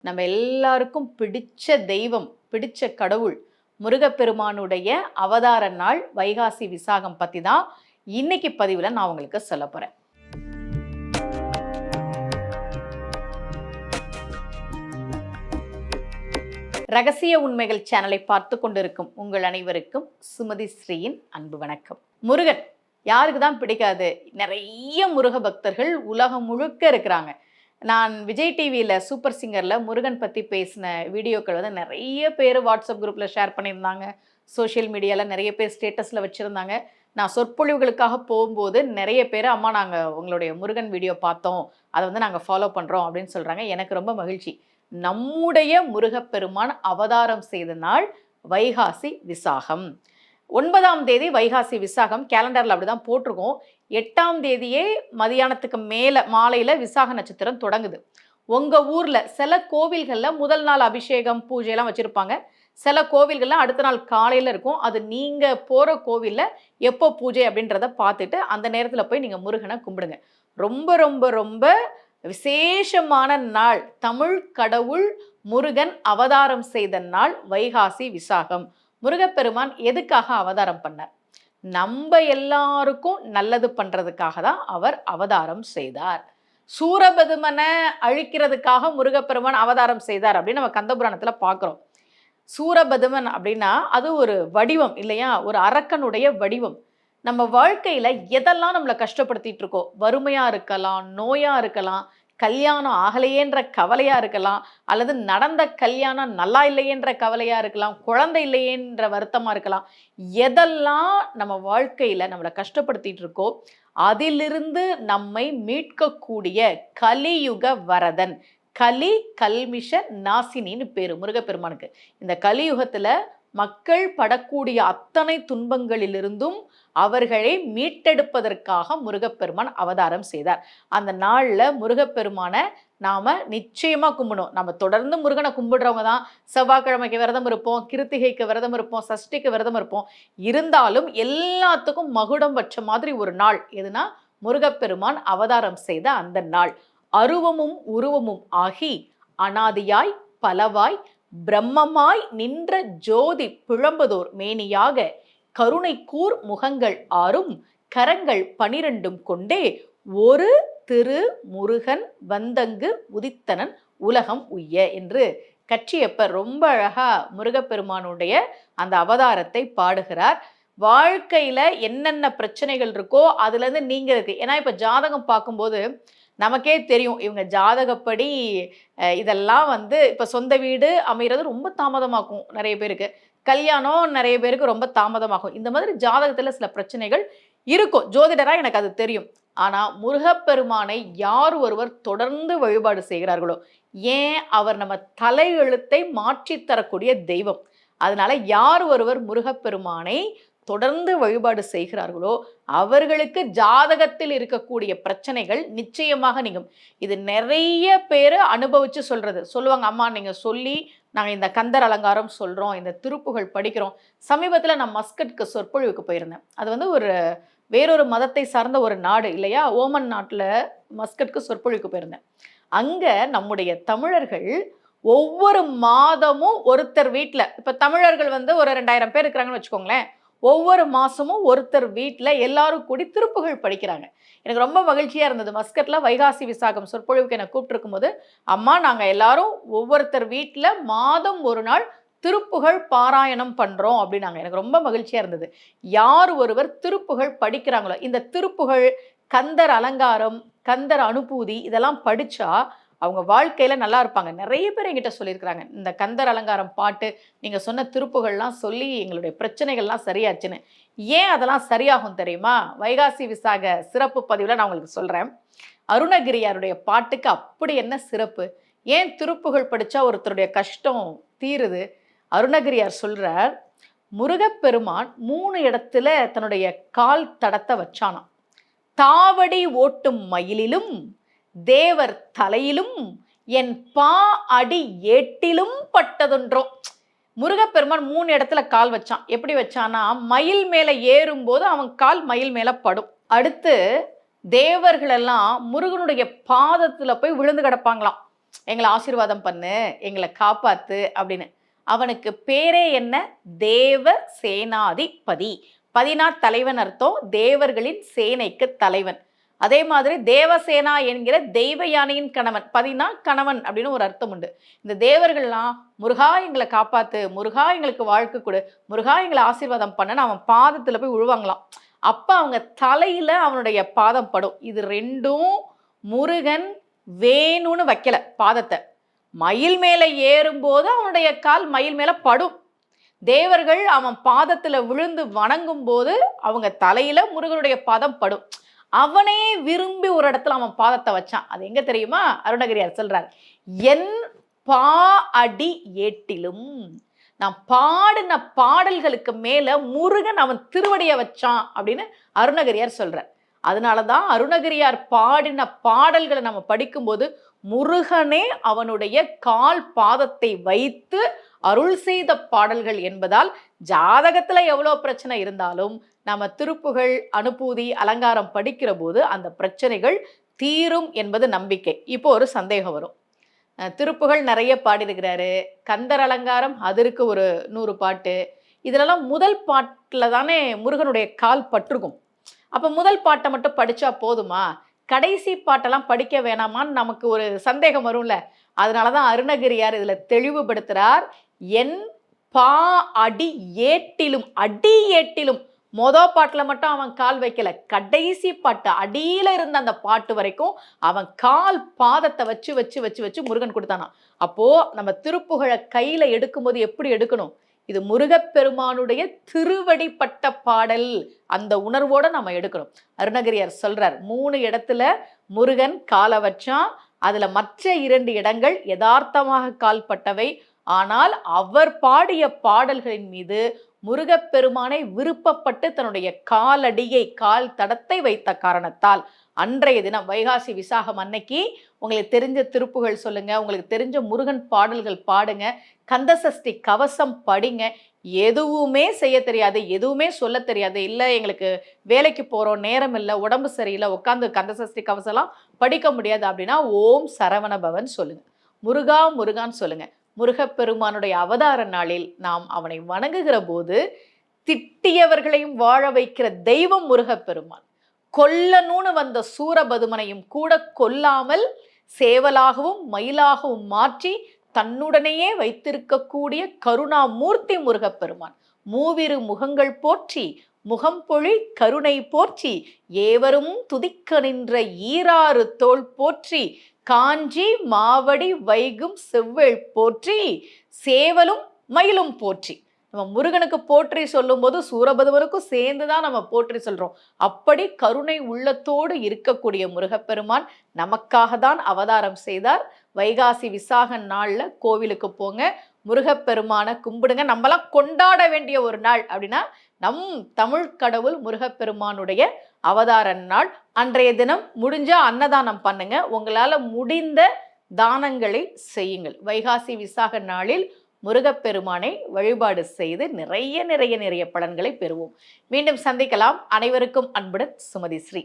நம்ம எல்லாருக்கும் பிடிச்ச தெய்வம், பிடிச்ச கடவுள் முருகப்பெருமானுடைய அவதார நாள் வைகாசி விசாகம் பத்தி தான் இன்னைக்கு பதிவுல நான் உங்களுக்கு சொல்ல போறேன். ரகசிய உண்மைகள் சேனலை பார்த்து கொண்டிருக்கும் உங்கள் அனைவருக்கும் சுமதி ஸ்ரீயின் அன்பு வணக்கம். முருகன் யாருக்கு தான் பிடிக்காது? நிறைய முருக பக்தர்கள் உலகம் முழுக்க இருக்கிறாங்க. நான் விஜய் டிவியில் சூப்பர் சிங்கரில் முருகன் பற்றி பேசின வீடியோக்கள் வந்து நிறைய பேர் வாட்ஸ்அப் குரூப்பில் ஷேர் பண்ணியிருந்தாங்க. சோஷியல் மீடியாவில் நிறைய பேர் ஸ்டேட்டஸில் வச்சுருந்தாங்க. நான் சொற்பொழிவுகளுக்காக போகும்போது நிறைய பேர் அம்மா நாங்கள் உங்களுடைய முருகன் வீடியோ பார்த்தோம், அதை வந்து நாங்கள் ஃபாலோ பண்ணுறோம் அப்படின்னு சொல்கிறாங்க. எனக்கு ரொம்ப மகிழ்ச்சி. நம்முடைய முருகப்பெருமான் அவதாரம் செய்த நாள் வைகாசி விசாகம். 9ஆம் தேதி வைகாசி விசாகம். கேலண்டரில் அப்படி தான் போட்டிருக்கோம். 8ஆம் தேதியே மதியானத்துக்கு மேலே மாலையில் விசாக நட்சத்திரம் தொடங்குது. உங்கள் ஊரில் சில கோவில்களில் முதல் நாள் அபிஷேகம் பூஜையெல்லாம் வச்சுருப்பாங்க. சில கோவில்களில் அடுத்த நாள் காலையில் இருக்கும். அது நீங்கள் போகிற கோவிலில் எப்போ பூஜை அப்படின்றத பார்த்துட்டு அந்த நேரத்தில் போய் நீங்கள் முருகனை கும்பிடுங்க. ரொம்ப ரொம்ப ரொம்ப விசேஷமான நாள். தமிழ் கடவுள் முருகன் அவதாரம் செய்த நாள் வைகாசி விசாகம். முருகப்பெருமான் எதுக்காக அவதாரம் பண்ணார்? நம்ம எல்லாருக்கும் நல்லது பண்றதுக்காக தான் அவர் அவதாரம் செய்தார். சூரபதுமனை அழிக்கிறதுக்காக முருகப்பெருமான் அவதாரம் செய்தார் அப்படின்னு நம்ம கந்தபுராணத்துல பார்க்குறோம். சூரபதுமன் அப்படின்னா அது ஒரு வடிவம் இல்லையா? ஒரு அரக்கனுடைய வடிவம். நம்ம வாழ்க்கையில எதெல்லாம் நம்மளை கஷ்டப்படுத்திட்டு இருக்கோம், வறுமையா இருக்கலாம், நோயா இருக்கலாம், கல்யாணம் ஆகலையேன்ற கவலையா இருக்கலாம், அல்லது நடந்த கல்யாணம் நல்லா இல்லையேன்ற கவலையா இருக்கலாம், குழந்தை இல்லையேன்ற வருத்தமா இருக்கலாம். எதெல்லாம் நம்ம வாழ்க்கையில நம்மளை கஷ்டப்படுத்திட்டு இருக்கோ அதிலிருந்து நம்மை மீட்கக்கூடிய கலியுக வரதன், கலி கல்மிஷ நாசினின்னு பேரு முருகப்பெருமானுக்கு. இந்த கலியுகத்துல மக்கள் படக்கூடிய அத்தனை துன்பங்களிலிருந்தும் அவர்களை மீட்டெடுப்பதற்காக முருகப்பெருமான் அவதாரம் செய்தார். அந்த நாளில் முருகப்பெருமானை நாம நிச்சயமா கும்பிடணும். நம்ம தொடர்ந்து முருகனை கும்பிடுறவங்க தான் செவ்வாய்க்கிழமைக்கு விரதம் இருப்போம், கிருத்திகைக்கு விரதம் இருப்போம், சஷ்டிக்கு விரதம் இருப்போம். இருந்தாலும் எல்லாத்துக்கும் மகுடம் வச்ச மாதிரி ஒரு நாள் எதுனா முருகப்பெருமான் அவதாரம் செய்த அந்த நாள். அருவமும் உருவமும் ஆகி அனாதியாய் பலவாய் பிரம்மமாய் நின்ற ஜோதி பிழம்பதோர் மேனியாக கருணை கூர் முகங்கள் ஆறும் கரங்கள் 12 கொண்டே ஒரு திரு முருகன் வந்தங்கு உதித்தனன் உலகம் உய்ய என்று கச்சியப்பர் ரொம்ப அழகா முருகப்பெருமானுடைய அந்த அவதாரத்தை பாடுகிறார். வாழ்க்கையில என்னென்ன பிரச்சனைகள் இருக்கோ அதுல இருந்து நீங்க இருக்கு. ஏன்னா இப்ப ஜாதகம் பார்க்கும்போது நமக்கே தெரியும் இவங்க ஜாதகப்படி இதெல்லாம் வந்து இப்போ சொந்த வீடு அமைகிறது ரொம்ப தாமதமாகும் நிறைய பேருக்கு, கல்யாணம் நிறைய பேருக்கு ரொம்ப தாமதமாகும். இந்த மாதிரி ஜாதகத்தில் சில பிரச்சனைகள் இருக்கும். ஜோதிடராக எனக்கு அது தெரியும். ஆனால் முருகப்பெருமானை யார் ஒருவர் தொடர்ந்து வழிபாடு செய்கிறார்களோ, ஏன் அவர் நம்ம தலையெழுத்தை மாற்றி தரக்கூடிய தெய்வம். அதனால யார் ஒருவர் முருகப்பெருமானை தொடர்ந்து வழிபாடு செய்கிறார்களோ அவர்களுக்கு ஜாதகத்தில் இருக்கக்கூடிய பிரச்சனைகள் நிச்சயமாக நீங்கும். இது நிறைய பேர் அனுபவிச்சு சொல்லுவாங்க. அம்மா நீங்க சொல்லி நாங்கள் இந்த கந்தர் அலங்காரம் சொல்றோம், இந்த திருப்புகள் படிக்கிறோம். சமீபத்தில் நான் மஸ்கட்க்கு சொற்பொழிவுக்கு போயிருந்தேன். அது வந்து வேறொரு மதத்தை சார்ந்த ஒரு நாடு இல்லையா? ஓமன் நாட்டில் மஸ்கட்க்கு சொற்பொழிவுக்கு போயிருந்தேன். அங்க நம்முடைய தமிழர்கள் ஒவ்வொரு மாதமும் ஒருத்தர் வீட்டில், இப்போ தமிழர்கள் வந்து ஒரு 2000 பேர் இருக்கிறாங்கன்னு வச்சுக்கோங்களேன், ஒவ்வொரு மாதமும் ஒருத்தர் வீட்டில் எல்லாரும் கூடி திருப்புகள் படிக்கிறாங்க. எனக்கு ரொம்ப மகிழ்ச்சியாக இருந்தது. மஸ்கட்டில் வைகாசி விசாகம் சொற்பொழிவுக்கு என்னை கூப்பிட்டுருக்கும் போது, அம்மா நாங்கள் எல்லாரும் ஒவ்வொருத்தர் வீட்டில் மாதம் ஒரு நாள் திருப்புகள் பாராயணம் பண்ணுறோம் அப்படின்னாங்க. எனக்கு ரொம்ப மகிழ்ச்சியாக இருந்தது. யார் ஒருவர் திருப்புகள் படிக்கிறாங்களோ, இந்த திருப்புகள், கந்தர் அலங்காரம், கந்தர் அனுபூதி இதெல்லாம் படித்தா அவங்க வாழ்க்கையில் நல்லா இருப்பாங்க. நிறைய பேர் என்கிட்ட சொல்லியிருக்கிறாங்க, இந்த கந்தர் அலங்காரம் பாட்டு நீங்கள் சொன்ன திருப்புகள்லாம் சொல்லி எங்களுடைய பிரச்சனைகள்லாம் சரியாச்சுன்னு. ஏன் அதெல்லாம் சரியாகும் தெரியுமா? வைகாசி விசாக சிறப்பு பதிவில் நான் உங்களுக்கு சொல்கிறேன். அருணகிரியாருடைய பாட்டுக்கு அப்படி என்ன சிறப்பு? ஏன் திருப்புகள் படித்தா ஒருத்தருடைய கஷ்டம் தீருது? அருணகிரியார் சொல்கிறார், முருகப்பெருமான் 3 இடத்துல தன்னுடைய கால் தடத்தை வச்சானாம். தாவடி ஓட்டும் மயிலிலும் தேவர் தலையிலும் என் பா அடி ஏட்டிலும் பட்டதொன்றோ. முருகப்பெருமான் 3 இடத்துல கால் வச்சான். எப்படி வச்சானா, மயில் மேல ஏறும்போது அவன் கால் மயில் மேல படும். அடுத்து தேவர்கள் எல்லாம் முருகனுடைய பாதத்துல போய் விழுந்து கிடப்பாங்களாம். எங்களை ஆசீர்வாதம் பண்ணு, எங்களை காப்பாத்து அப்படின்னு. அவனுக்கு பேரே என்ன? தேவ சேனாதிபதி. பதினா தலைவன் அர்த்தம், தேவர்களின் சேனைக்கு தலைவன். அதே மாதிரி தேவசேனா என்கிற தெய்வ யானையின் கணவன். பதினா கணவன் அப்படின்னு ஒரு அர்த்தம் உண்டு. இந்த தேவர்கள்லாம் முருகா எங்களை காப்பாத்து, முருகா எங்களுக்கு வாழ்க்கை கொடு, முருகா எங்களை ஆசீர்வாதம் பண்ணன்னு அவன் பாதத்துல போய் விழுவாங்களாம். அப்ப அவங்க தலையில அவனுடைய பாதம் படும். இது ரெண்டும் முருகன் வேணும்னு வைக்கல பாதத்தை. மயில் மேல ஏறும்போது அவனுடைய கால் மயில் மேல படும். தேவர்கள் அவன் பாதத்துல விழுந்து வணங்கும் போது அவங்க தலையில முருகனுடைய பாதம் படும். அவனே விரும்பி ஒரு இடத்துல அவன் பாதத்தை வச்சான். அது எங்க தெரியுமா? அருணகிரியார் சொல்றார், என் பா அடி ஏட்டிலும். நான் பாடின பாடல்களுக்கு மேல முருகன் அவன் திருவடியை வச்சான் அப்படின்னு அருணகிரியார் சொல்றார். அதனாலதான் அருணகிரியார் பாடின பாடல்களை நம்ம படிக்கும்போது முருகனே அவனுடைய கால் பாதத்தை வைத்து அருள் செய்த பாடல்கள் என்பதால் ஜாதகத்துல எவ்வளவு பிரச்சனை இருந்தாலும் நம்ம திருப்புகழ், அனுபூதி, அலங்காரம் படிக்கிற போது அந்த பிரச்சனைகள் தீரும் என்பது நம்பிக்கை. இப்போ ஒரு சந்தேகம் வரும். திருப்புகழ் நிறைய பாடியிருக்கிறாரு, கந்தர் அலங்காரம் அதற்கு ஒரு 100 பாட்டு, இதுலலாம் முதல் பாட்டில் தானே முருகனுடைய கால் பட்டிருக்கும். அப்போ முதல் பாட்டை மட்டும் படித்தா போதுமா? கடைசி பாட்டெல்லாம் படிக்க வேணாமான்னு நமக்கு ஒரு சந்தேகம் வரும்ல. அதனால தான் அருணகிரியார் இதில் தெளிவுபடுத்துகிறார். என் பா அடி ஏட்டிலும், அடி ஏட்டிலும் பாட்டில் மட்டும் அவன் கால் வைக்கல, கடைசி பாட்டு அடியில இருந்த அந்த பாட்டு வரைக்கும் அவன் கால் பாதத்தை வச்சு வச்சு வச்சு வச்சு முருகன் கொடுத்தானா. அப்போ நம்ம திருப்புகழை கையில எடுக்கும்போது எப்படி எடுக்கணும்? இது முருகப்பெருமானுடைய திருவடிப்பட்ட பாடல், அந்த உணர்வோட நம்ம எடுக்கணும். அருணகிரியார் சொல்றார், 3 இடத்துல முருகன் காலை வச்சான். அதுல மற்ற 2 இடங்கள் யதார்த்தமாக கால்பட்டவை. ஆனால் அவர் பாடிய பாடல்களின் மீது முருகப்பெருமானை விருப்பப்பட்டு தன்னுடைய காலடியை, கால் தடத்தை வைத்த காரணத்தால் அன்றைய தினம் வைகாசி விசாகம் அன்னைக்கு உங்களுக்கு தெரிஞ்ச திருப்புகள் சொல்லுங்க, உங்களுக்கு தெரிஞ்ச முருகன் பாடல்கள் பாடுங்க, கந்தசஷ்டி கவசம் படிங்க. எதுவுமே செய்ய தெரியாது, எதுவுமே சொல்ல தெரியாது, இல்லை எங்களுக்கு வேலைக்கு போகிறோம், நேரம் இல்லை, உடம்பு சரியில்லை, உட்காந்து கந்தசஷ்டி கவசம்லாம் படிக்க முடியாது அப்படின்னா ஓம் சரவண பவன் சொல்லுங்க, முருகா முருகான்னு சொல்லுங்க. முருகப்பெருமானுடைய அவதார நாளில் நாம் அவனை வணங்குகிற போது திட்டியவர்களையும் வாழ வைக்கிற தெய்வம் முருகப்பெருமான். கொல்லணும்னு வந்த சூரபதுமனையும் கூட கொல்லாமல் சேவலாகவும் மயிலாகவும் மாற்றி தன்னுடனேயே வைத்திருக்கக்கூடிய கருணாமூர்த்தி முருகப்பெருமான். மூவிரு முகங்கள் போற்றி, முகம்பொழி கருணை போற்றி, ஏவரும் துதிக்க நின்ற ஈராறு தோள் போற்றி, காஞ்சி மாவடி வைகும் செவ்வேள் போற்றி, சேவலும் மயிலும் போற்றி. நம்ம முருகனுக்கு போற்றி சொல்லும் போது சூரபதுமனுக்கும் சேர்ந்துதான் நம்ம போற்றி சொல்றோம். அப்படி கருணை உள்ளத்தோடு இருக்கக்கூடிய முருகப்பெருமான் நமக்காக தான் அவதாரம் செய்தார். வைகாசி விசாக நாள்ல கோவிலுக்கு போங்க, முருகப்பெருமான கும்பிடுங்க. நம்மலாம் கொண்டாட வேண்டிய ஒரு நாள் அப்படின்னா நம் தமிழ் கடவுள் முருகப்பெருமானுடைய அவதார நாள். அன்றைய தினம் முடிஞ்சா அன்னதானம் பண்ணுங்க, உங்களால முடிந்த தானங்களை செய்யுங்கள். வைகாசி விசாக நாளில் முருகப்பெருமானை வழிபாடு செய்து நிறைய நிறைய நிறைய பலன்களை பெறுவோம். மீண்டும் சந்திக்கலாம். அனைவருக்கும் அன்புடன் சுமதி ஸ்ரீ.